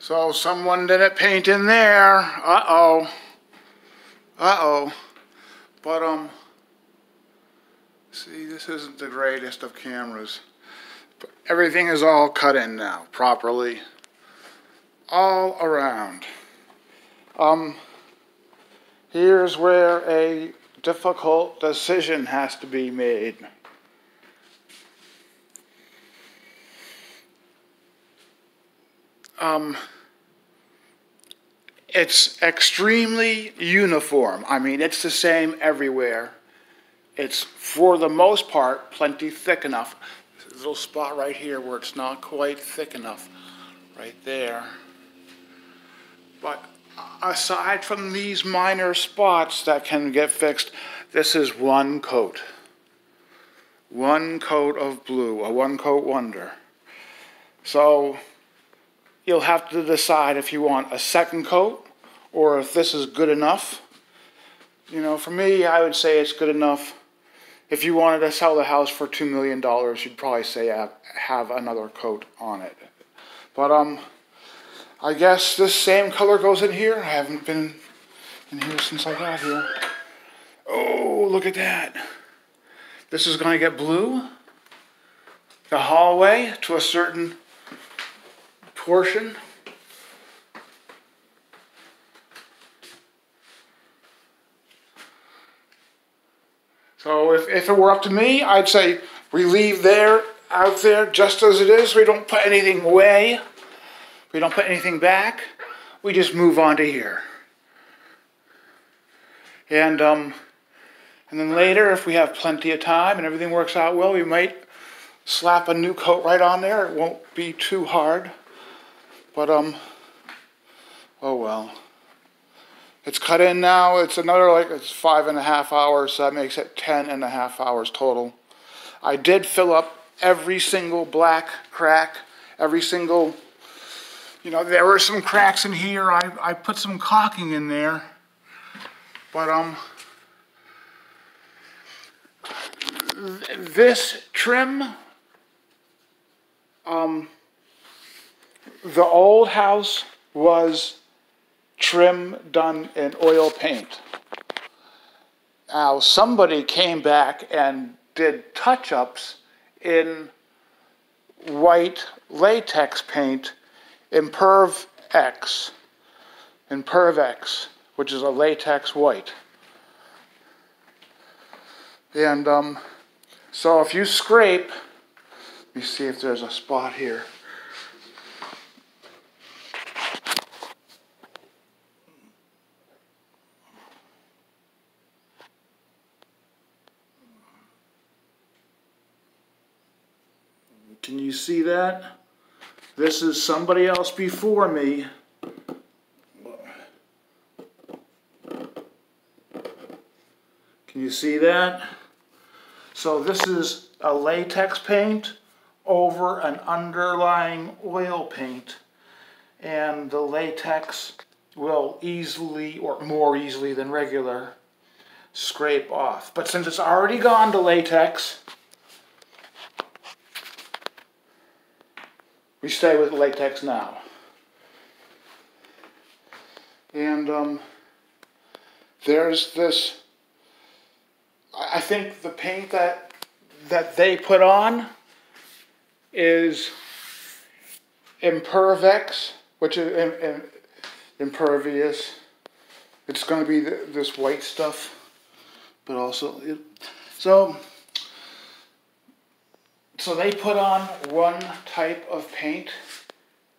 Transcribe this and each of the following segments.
So someone didn't paint in there. Uh-oh. Uh-oh. But, see, this isn't the greatest of cameras. But everything is all cut in now, properly. All around. Here's where a difficult decision has to be made. It's extremely uniform. I mean, it's the same everywhere. It's, for the most part, plenty thick enough. There's a little spot right here where it's not quite thick enough. Right there. But aside from these minor spots that can get fixed, this is one coat. One coat of blue, a one-coat wonder. So you'll have to decide if you want a second coat or if this is good enough. You know, for me, I would say it's good enough. If you wanted to sell the house for $2 million, you'd probably say have another coat on it. But I guess this same color goes in here. I haven't been in here since I got here. Oh, look at that. This is going to get blue. The hallway to a certain portion. So if it were up to me, I'd say we leave there, out there, just as it is. We don't put anything away. We don't put anything back. We just move on to here. And then later, if we have plenty of time and everything works out well, we might slap a new coat right on there. It won't be too hard. But, oh well. It's cut in now. It's another, it's 5.5 hours, so that makes it 10.5 hours total. I did fill up every single black crack, every single, you know, there were some cracks in here. I put some caulking in there. But, this trim, the old house was trim done in oil paint. Now, somebody came back and did touch-ups in white latex paint, Imperv X, which is a latex white. And so if you scrape, let me see if there's a spot here. Can you see that? This is somebody else before me. Can you see that? So this is a latex paint over an underlying oil paint. And the latex will easily, or more easily than regular, scrape off. But since it's already gone to latex, we stay with latex now. And there's this, I think the paint that they put on is Impervex, which is impervious. It's going to be this white stuff, but also, so they put on one type of paint,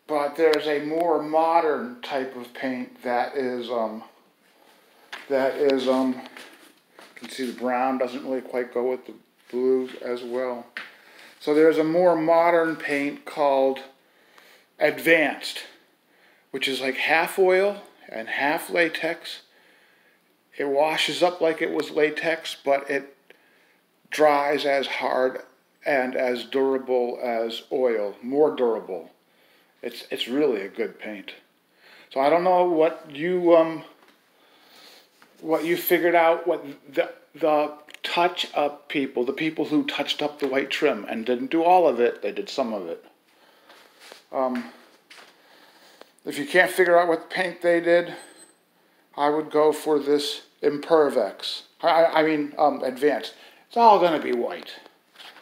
but there's a more modern type of paint that is, you can see the brown doesn't really quite go with the blue as well. So there's a more modern paint called Advanced, which is like half oil and half latex. It washes up like it was latex, but it dries as hard and as durable as oil, more durable. It's really a good paint. So I don't know what you figured out, what the touch-up people, the people who touched up the white trim and didn't do all of it, they did some of it. If you can't figure out what paint they did, I would go for this Impervex. I mean, Advanced. It's all going to be white,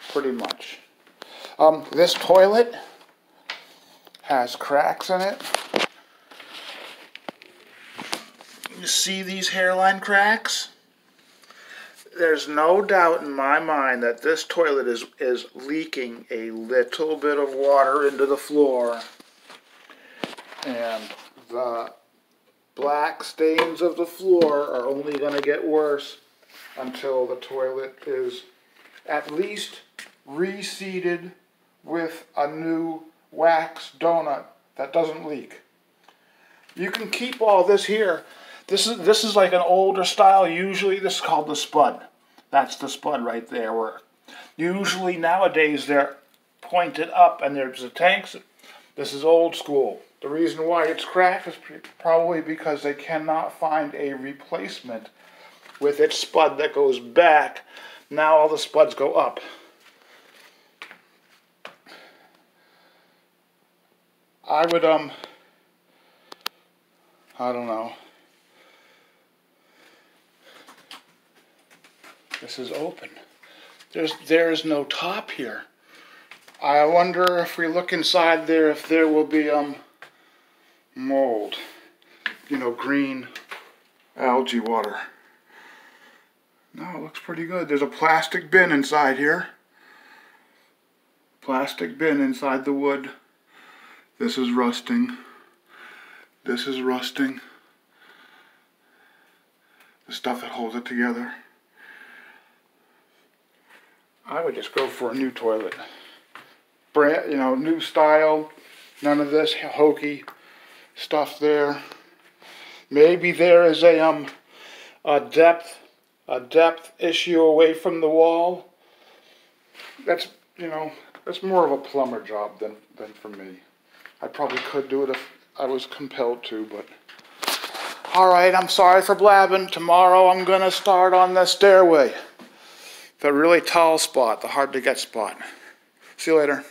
pretty much. This toilet has cracks in it. You see these hairline cracks? There's no doubt in my mind that this toilet is leaking a little bit of water into the floor. And the black stains of the floor are only going to get worse until the toilet is at least reseated with a new wax donut that doesn't leak. You can keep all this here. This is like an older style. Usually this is called the spud. That's the spud right there. Where usually nowadays they're pointed up and there's the tanks. This is old school. The reason why it's cracked is probably because they cannot find a replacement with its spud that goes back. Now all the spuds go up. I would, I don't know. This is open. There's no top here. I wonder if we look inside there if there will be mold. You know, green algae water. No, it looks pretty good. There's a plastic bin inside here. Plastic bin inside the wood. This is rusting. This is rusting. The stuff that holds it together. I would just go for a new toilet. Brand, you know, new style. None of this hokey stuff there. Maybe there is a depth issue away from the wall. That's, you know, that's more of a plumber job than for me. I probably could do it if I was compelled to, but alright, I'm sorry for blabbing. Tomorrow I'm gonna start on the stairway. The really tall spot, the hard to get spot. See you later.